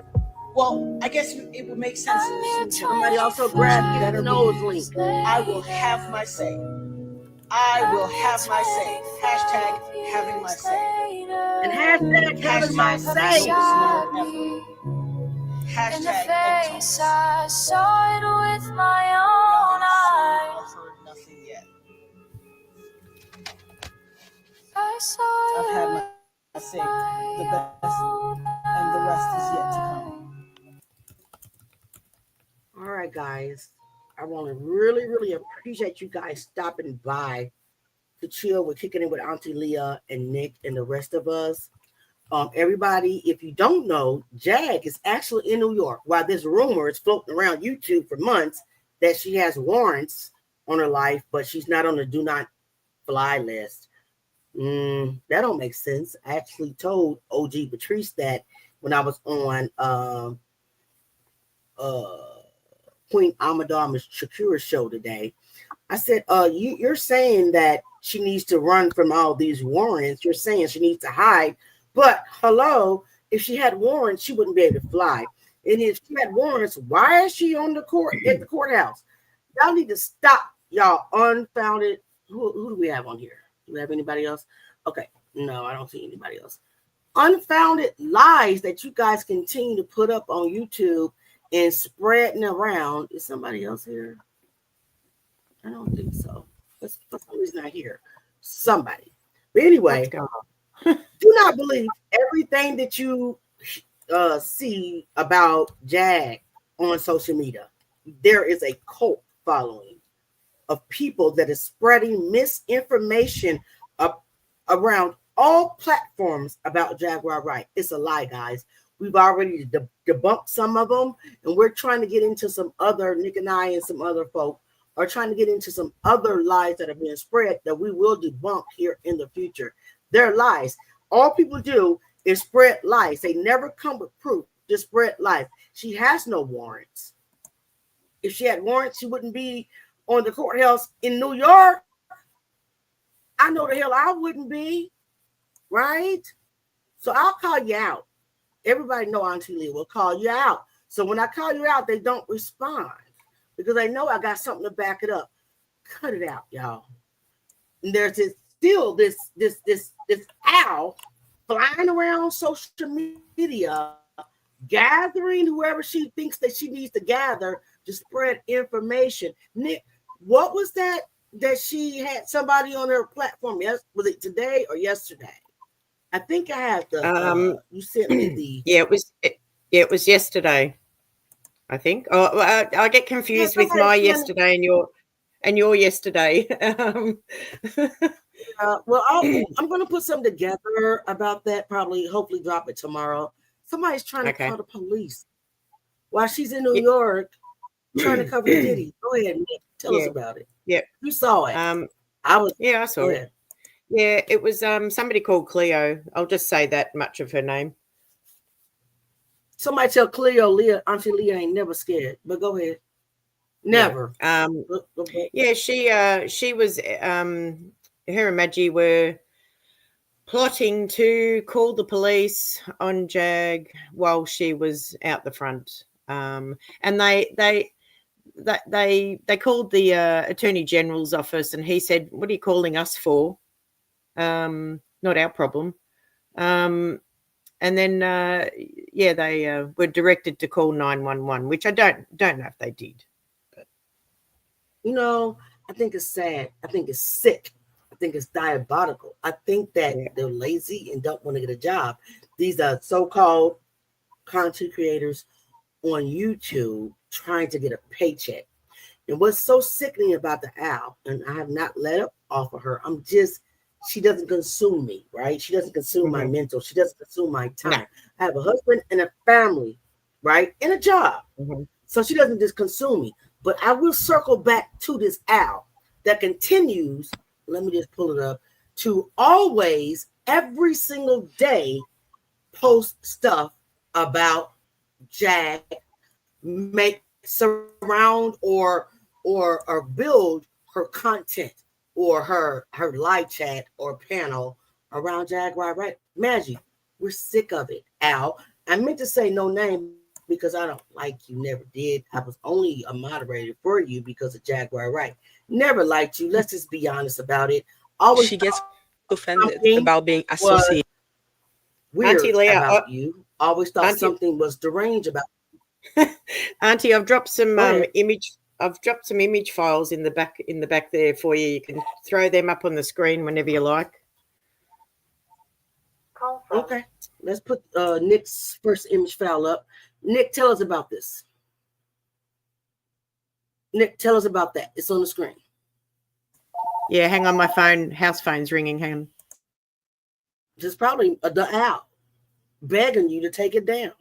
Well, I guess it would make sense. Somebody also grabbed the nose link. I will have my say. I will have my say. Hashtag having my say. And hashtag having my say. Hashtag face, I saw it with my own eyes. Nothing yet. I've had my say. The best, and the rest is yet to come. All right, guys. I want to really, really appreciate you guys stopping by to chill with Kicking It with Auntie Leah and Nick and the rest of us. Everybody, if you don't know, Jag is actually in New York. While this rumor is floating around YouTube for months that she has warrants on her life, but she's not on the do not fly list. That don't make sense. I actually told OG Patrice that when I was on Queen Amadama Shakira's show today. I said, you're saying that she needs to run from all these warrants. You're saying she needs to hide. But hello, if she had warrants, she wouldn't be able to fly. And if she had warrants, why is she on the court at the courthouse? Y'all need to stop y'all unfounded. Who do we have on here? Do we have anybody else? Okay, no, I don't see anybody else. Unfounded lies that you guys continue to put up on YouTube and spreading around. Is somebody else here? I don't think so. Somebody's not here. Somebody. But anyway, do not believe everything that you see about Jag on social media. There is a cult following of people that is spreading misinformation around all platforms about Jaguar Wright. It's a lie, guys. We've already debunked some of them, and we're trying to get into some other, Nick and I and some other folk are trying to get into some other lies that are being spread that we will debunk here in the future. They're lies. All people do is spread lies. They never come with proof. Just spread lies. She has no warrants. If she had warrants, she wouldn't be on the courthouse in New York. I know the hell I wouldn't be, right? So I'll call you out. Everybody know Auntie Leah will call you out. So when I call you out, they don't respond because they know I got something to back it up. Cut it out, y'all. And there's this owl flying around social media, gathering whoever she thinks that she needs to gather to spread information. Nick, what was that she had somebody on her platform? Yes, was it today or yesterday? I think I had the. You sent me the. It was yesterday. I think. Oh, I get confused with my yesterday and your yesterday. Well, I'm going to put something together about that. Probably, hopefully, drop it tomorrow. Somebody's trying to call the police while she's in New York, trying to cover Diddy. Go ahead, Nick. Tell us about it. Yeah, you saw it. I saw it. Yeah, it was somebody called Cleo. I'll just say that much of her name. Somebody tell Cleo, Auntie Leah ain't never scared. But go ahead. Never. Yeah, she was. Her and Maggie were plotting to call the police on Jag while she was out the front. And they called the Attorney General's office, and he said, "What are you calling us for? Not our problem." And then they were directed to call 911, which I don't know if they did. But. I think it's sad. I think it's sick. I think it's diabolical. I think that they're lazy and don't want to get a job. These are so-called content creators on YouTube trying to get a paycheck. And what's so sickening about the owl, and I have not let up off of her, she doesn't consume me, right? She doesn't consume my mental. She doesn't consume my time. I have a husband and a family, right? And a job. So she doesn't just consume me. But I will circle back to this owl that continues, let me just pull it up, to always, every single day, post stuff about Jag, surround or build her content or her live chat or panel around Jaguar, right? Maggie, we're sick of it, Al. I meant to say no name because I don't like you, never did. I was only a moderator for you because of Jaguar, right? Never liked you. Let's just be honest about it. Always she gets offended about being associated. Weird Auntie Leah, about you. Always thought something was deranged about you. Auntie, I've dropped some image files in the back there for you. You can throw them up on the screen whenever you like. Okay, let's put Nick's first image file up. Nick, tell us about this. Nick, tell us about that. It's on the screen. Yeah, hang on, my phone, house phone's ringing. Hang on. Just probably the owl begging you to take it down.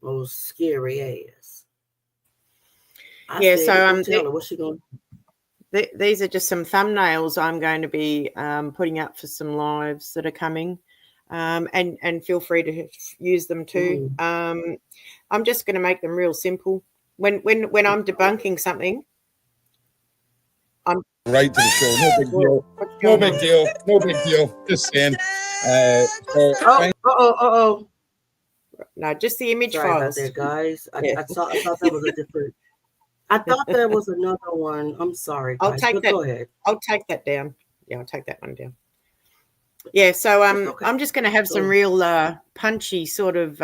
Oh, scary ass. Tell her, what's she going to do? These are just some thumbnails I'm going to be putting up for some lives that are coming. And feel free to use them too. I'm just going to make them real simple. When I'm debunking something, I'm right to the show. No big deal. No big deal. No big deal. Just saying. No, just the image Sorry files. about that, guys. I thought that was a different. I thought there was another one. I'm sorry, guys. I'll take that. Go ahead. I'll take that down. Yeah, I'll take that one down. Yeah, so okay. I'm just going to have some real punchy sort of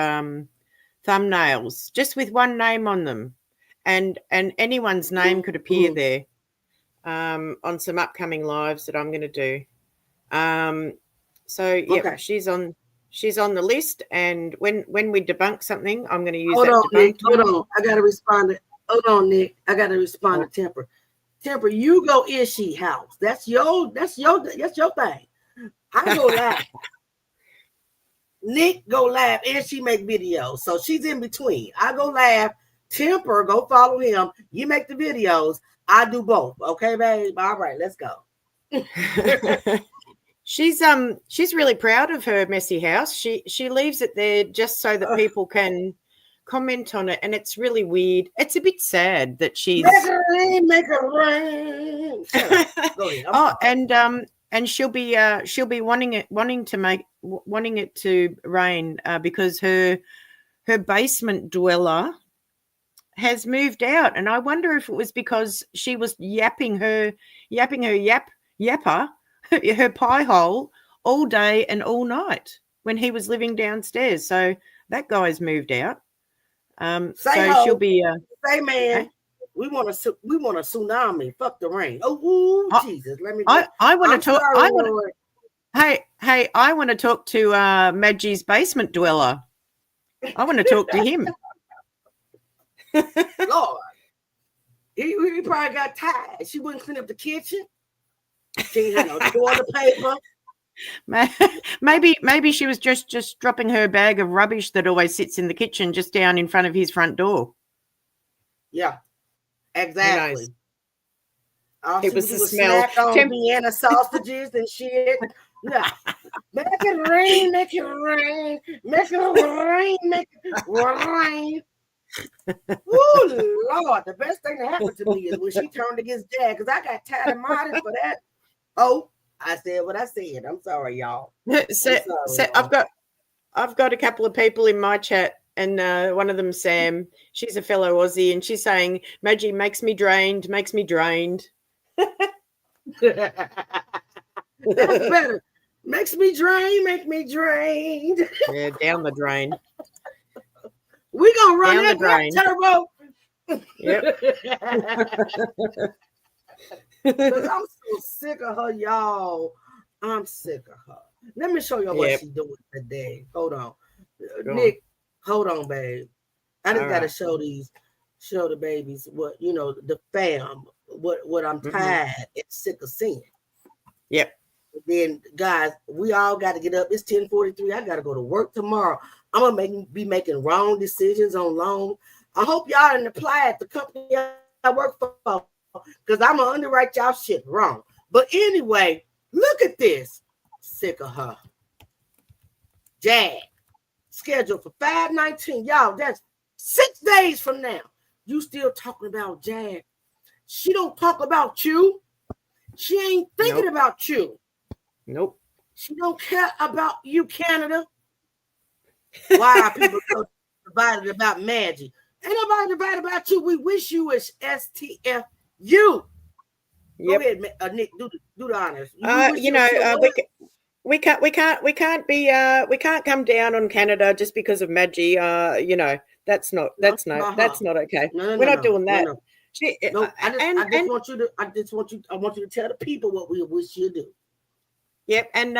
thumbnails, just with one name on them, and anyone's name could appear there on some upcoming lives that I'm going to do. She's on the list, and when we debunk something, I'm going to use Hold that. on, Nick. Hold on. I got to respond. Hold on, Nick. I got to respond to Temper. Temper, you go Ishi house. That's your thing. I go live. Nick go live and she make videos. So she's in between. I go live. Temper, go follow him. You make the videos. I do both. Okay, babe? All right, let's go. She's really proud of her messy house. She leaves it there just so that people can comment on it, and it's really weird. It's a bit sad that she's make it rain. Go ahead. And she'll be wanting it to rain because her basement dweller has moved out, and I wonder if it was because she was yapping her yapper, her pie hole all day and all night when he was living downstairs. So that guy's moved out. She'll be say, man. Okay. We want a tsunami. Fuck the rain. Oh, Jesus! Let me. I want to talk. Hey! I want to talk to Madgie's basement dweller. I want to talk to him. Lord, he probably got tired. She wouldn't clean up the kitchen. She had no toilet paper. Maybe she was just dropping her bag of rubbish that always sits in the kitchen just down in front of his front door. Yeah, exactly. It was the smell. On Vienna sausages and shit. Yeah, make it rain, make it rain, make it rain, make it rain. Oh Lord, the best thing that happened to me is when she turned against Dad, because I got tired of modding for that. Oh, I said what I said. I'm sorry, y'all. So I've got a couple of people in my chat and one of them, Sam, she's a fellow Aussie, and she's saying, Maggie makes me drained, makes me drained. That's better. Makes me drain, make me drained. Yeah, down the drain. We gonna run down that the drain. Turbo. Yep. Because I'm so sick of her, y'all. I'm sick of her. Let me show you what she's doing today. Hold on. Nick, hold on, babe. I just gotta show the babies what, the fam, what I'm tired and sick of seeing. Yep. Then, guys, we all got to get up. It's 10:43. I got to go to work tomorrow. I'm gonna be making wrong decisions on loan. I hope y'all didn't apply at the company I work for, because I'm gonna underwrite y'all shit wrong. But anyway, look at this. Sick of her. Jag scheduled for 5/19. Y'all, that's 6 days from now. You still talking about Jag? She don't talk about you. She ain't thinking about you. Nope. She don't care about you, Canada. Why are people so divided about Maggie? Ain't nobody divided about you. We wish you was STFU. Go ahead, Nick. Do the honors. We can't come down on Canada just because of Maggie. That's not okay. We're not doing that. I want you to tell the people what we wish you do. Yep, and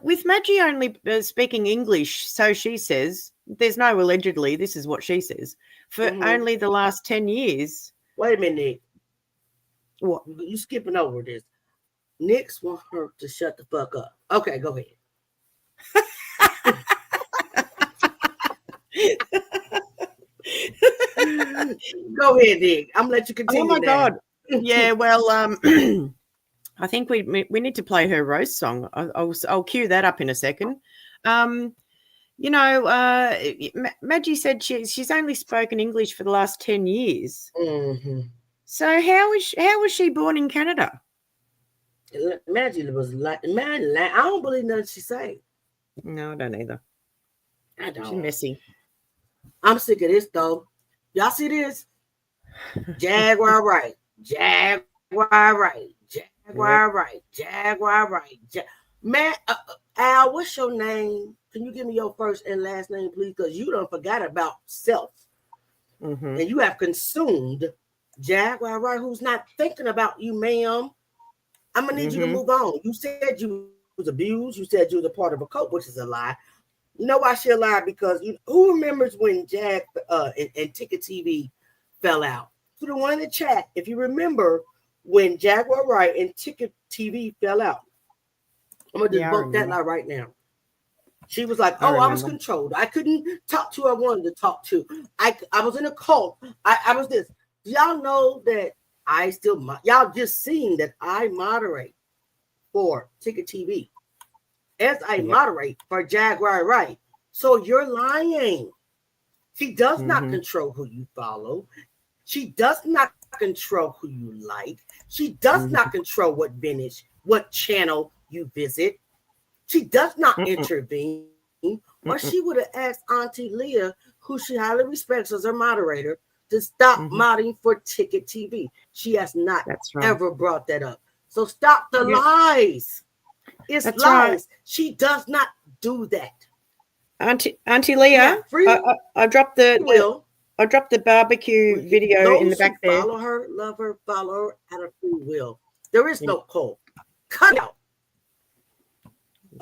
with Maggie only speaking English, so she says. There's no allegedly. This is what she says. For only the last 10 years. Wait a minute, Nick. What? You skipping over this? Nick's want her to shut the fuck up. Okay, go ahead. Go ahead, Nick. I'm gonna let you continue. Oh my now. God. Yeah, well, I think we need to play her roast song. I'll cue that up in a second. Maggie said she's only spoken English for the last 10 years. Mm-hmm. So how was she born in Canada? Maggie was like, man, I don't believe nothing she say. No, I don't either. I don't. She's messy. I'm sick of this though. Y'all see this? Jaguar right. Jaguar right. Jaguar right. Jaguar right. Man, Al, what's your name? Can you give me your first and last name, please? Because you done forgot about self. Mm-hmm. And you have consumed Jaguar right, who's not thinking about you, ma'am. I'm going to need you to move on. You said you was abused. You said you was a part of a cult, which is a lie. You know why she a lie? Because who remembers when Jag and Ticket TV fell out? So the one in the chat, if you remember when Jaguar Wright and Ticket TV fell out, I'm going to debunk that lie right now. She was like, I was controlled. I couldn't talk to who I wanted to talk to. I was in a cult. I was this. Do y'all know that y'all just seen that I moderate for Ticket TV as I moderate for Jaguar Wright. So you're lying. She does not control who you follow. She does not control who you like. She does not control what vintage, what channel you visit. She does not intervene. Or she would have asked Auntie Leah, who she highly respects as her moderator, to stop modding for Ticket TV. She has not ever brought that up. So stop the lies. It's lies. Right. She does not do that. Auntie Leah, I dropped the barbecue video in the back there. Follow her, love her, follow her out of free will. There is no cult. Cut out.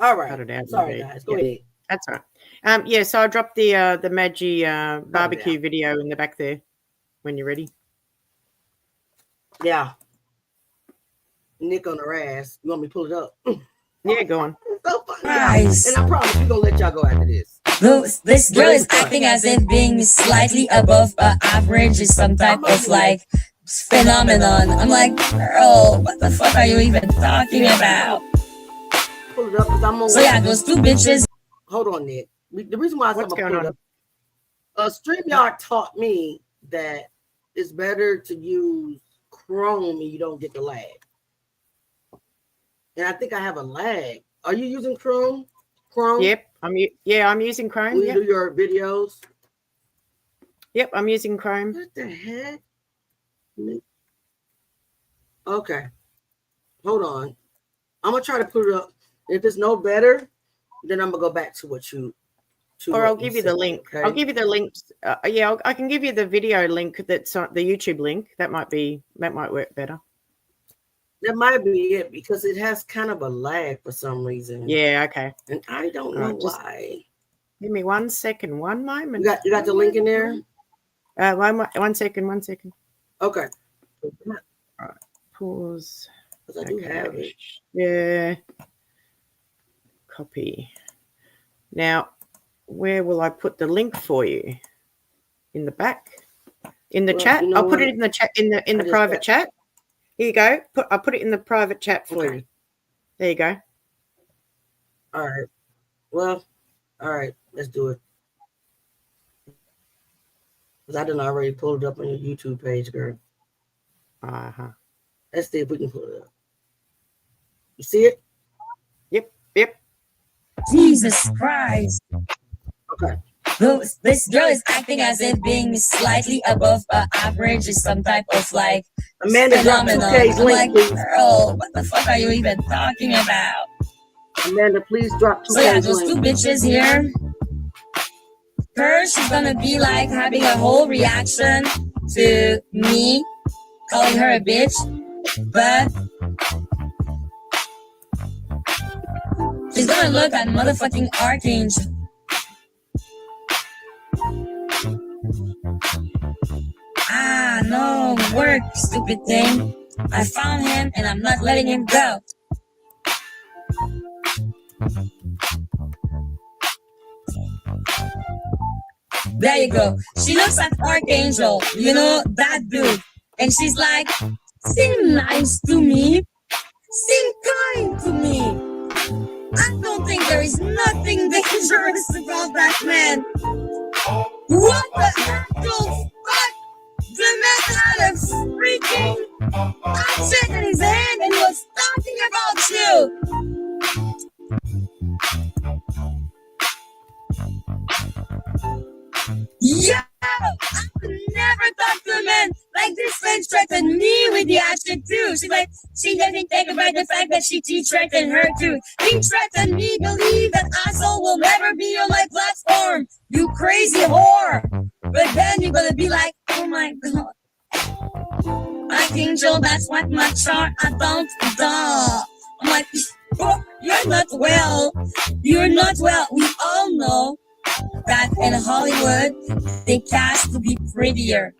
All right. Cut it out. Sorry, guys. Go ahead. That's right. So I dropped the Maggie barbecue video in the back there when you're ready. Yeah. Nick on her ass. You want me to pull it up? Yeah, go on. So funny. Nice. And I promise we're gonna let y'all go after this. This girl is acting as if being slightly above average is some type of like phenomenon. I'm like, girl, what the fuck are you even talking about? Pull it up because I'm on. So yeah, those two bitches. Hold on, Nick. The reason why I'm going on? StreamYard taught me that it's better to use Chrome and you don't get the lag. And I think I have a lag. Are you using Chrome? Yep, I'm using Chrome. When you do your videos. Yep, I'm using Chrome. What the heck? Okay. Hold on. I'm gonna try to put it up. If it's no better, then I'm gonna go back to what you. Or I'll give you the link. Okay? I'll give you the link. I can give you the video link that's on the YouTube link. That might work better. That might be it because it has kind of a lag for some reason. Yeah. Okay. And I don't know why. Give me 1 second. 1 moment. You got the link in there? 1 second. 1 second. Okay. All right. Pause. Because I do have it. Yeah. Copy. Now, where will I put the link for you? In the back? In the chat? I'll put it in the chat in the private chat. Here you go. I'll put it in the private chat for you. There you go. All right. Well, all right. Let's do it. Because I didn't already pull it up on your YouTube page, girl. Uh-huh. Let's see if we can pull it up. You see it? Yep. Jesus Christ. Okay. This girl is acting as if being slightly above average is some type of like Amanda, phenomenon. K's I'm link, like, please. girl, what the fuck are you even talking about? Amanda, please drop 2K's So yeah, those link. two bitches here. First, she's gonna be like having a whole reaction to me calling her a bitch, but she's gonna look at motherfucking Archangel. Ah, no, work, stupid thing. I found him and I'm not letting him go. There you go. She looks at Archangel, you know, that dude. And she's like, seem nice to me. Seem kind to me. I don't think there is nothing dangerous about that man. What the actual fuck? The man had a freaking object in his hand and he was talking about you. Yeah, I would never talk to a man like this man threatened me with the action too. She's like, she doesn't think about the fact that she threatened her too. He threatened me, believe that asshole will never be on my platform. You crazy whore. But then you're gonna be like, oh my god. Archangel, that's what my chart I don't do. I'm like, oh, you're not well. You're not well. We all know that in Hollywood, they cast to be prettier.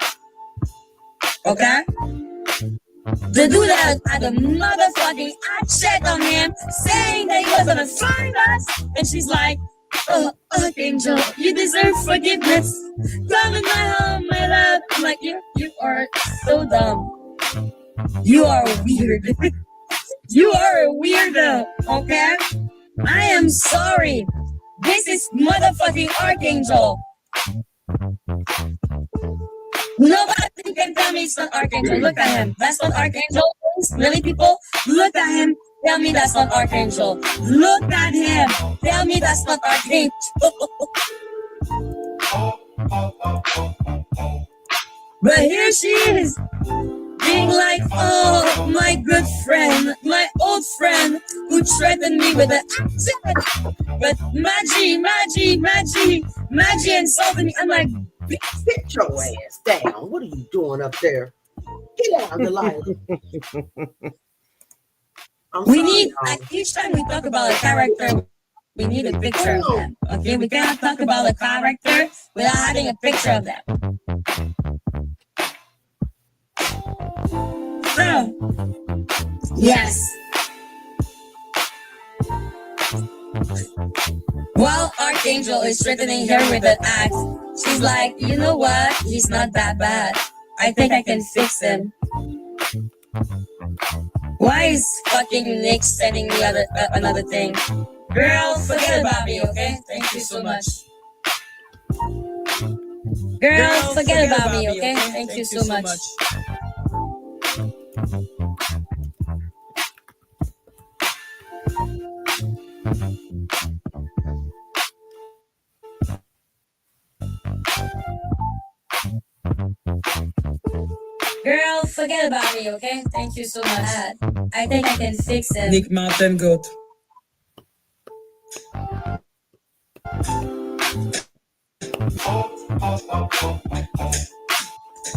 Okay? The dude that had a motherfucking accent on him saying that he was gonna find us. And she's like, oh, Archangel, you deserve forgiveness. Come in my home, my love. I'm like, you are so dumb. You are weird. You are a weirdo, okay? I am sorry. This is motherfucking Archangel. Nobody can tell me it's not Archangel. Look at him. That's not Archangel. Really, people? Look at him. Tell me that's not Archangel. Look at him. Tell me that's not Archangel. But here she is. Being like, oh, my good friend, my old friend who threatened me with an accent. But Maggie insulted me. I'm like, sit your ass down. What are you doing up there? Get out, Delilah. We need, like, each time we talk about a character, we need a picture of them. Okay, we cannot talk about a character without having a picture of them. So, yes. While Archangel is threatening her with an axe, she's like, you know what? He's not that bad. I think I can fix him. Why is fucking Nick sending me another thing? Girl, forget about me, okay? Thank you so much. Girl, forget about me, okay? Thank you so much. Girl, forget about me, okay? Thank you so much. I think I can fix him. Nick Mountain Goat.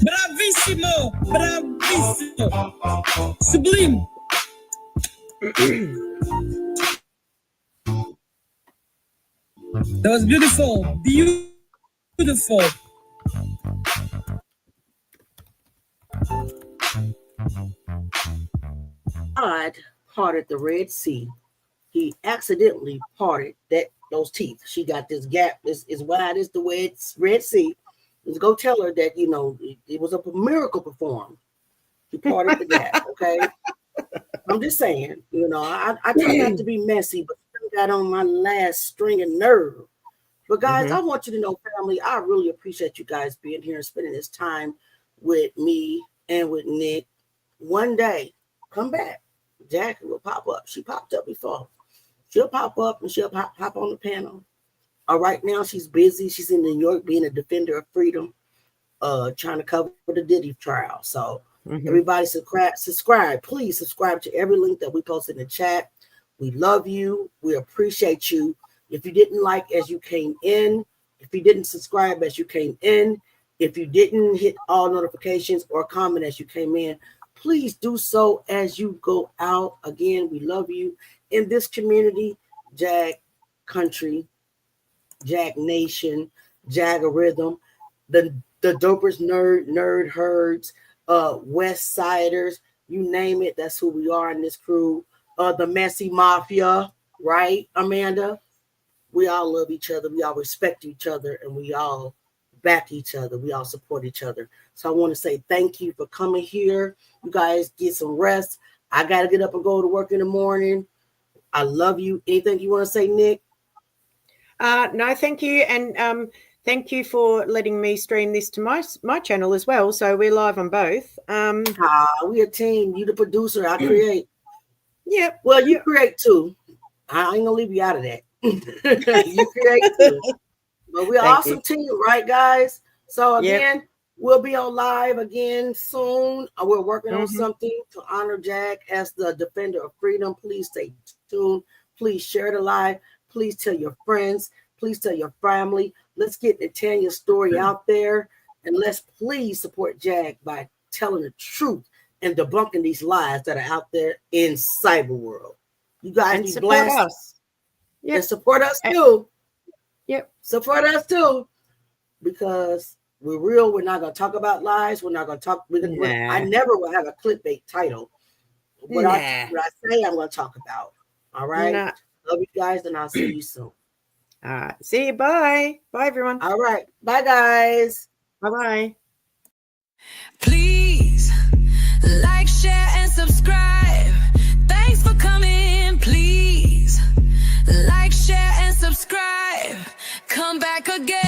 Bravissimo! Bravissimo! Sublime! That was beautiful. Beautiful. God parted the Red Sea. He accidentally parted those teeth. She got this gap as wide as the Red Sea. Let's go tell her that, you know, it was a miracle performed. He parted the gap, okay? I'm just saying, you know, I try not to be messy, but I got on my last string of nerve. But guys, I want you to know, family, I really appreciate you guys being here and spending this time with me and with Nick. One day, come back. Jackie will pop up. She popped up before. She'll pop up and she'll hop on the panel. Right now, she's busy. She's in New York being a defender of freedom, trying to cover the Diddy trial. So everybody subscribe. Please subscribe to every link that we post in the chat. We love you. We appreciate you. If you didn't like as you came in, if you didn't subscribe as you came in, if you didn't hit all notifications or comment as you came in, please do so as you go out. Again, we love you. In this community, Jag Country, Jag Nation, Jagarism, the Dopers Nerd Herds, West Siders, you name it, that's who we are in this crew. The Messy Mafia, right, Amanda? We all love each other. We all respect each other, and we all back each other. We all support each other. So I want to say thank you for coming here. You guys get some rest. I got to get up and go to work in the morning. I love you. Anything you want to say, Nick? No, thank you. And thank you for letting me stream this to my channel as well. So we're live on both. We a team. You the producer. I create. Yep. Well, you create too. I ain't going to leave you out of that. You create too. But we're an awesome team, right, guys? So again, we'll be on live again soon. We're working on something to honor Jag as the defender of freedom. Please stay tuned. Please share the live. Please tell your friends. Please tell your family. Let's get Natanya's story out there. And let's please support Jag by telling the truth and debunking these lies that are out there in cyber world. You guys be blessed. Us. And support us too. Yep. Support us too. Because we're real. We're not going to talk about lies. We're not going to talk. I never will have a clickbait title. What I say, I'm going to talk about. All right. Love you guys, and I'll see you soon. All right. See you. Bye. Bye, everyone. All right. Bye, guys. Bye-bye. Please like, share, and subscribe. Thanks for coming. Please like, share, and subscribe. Come back again.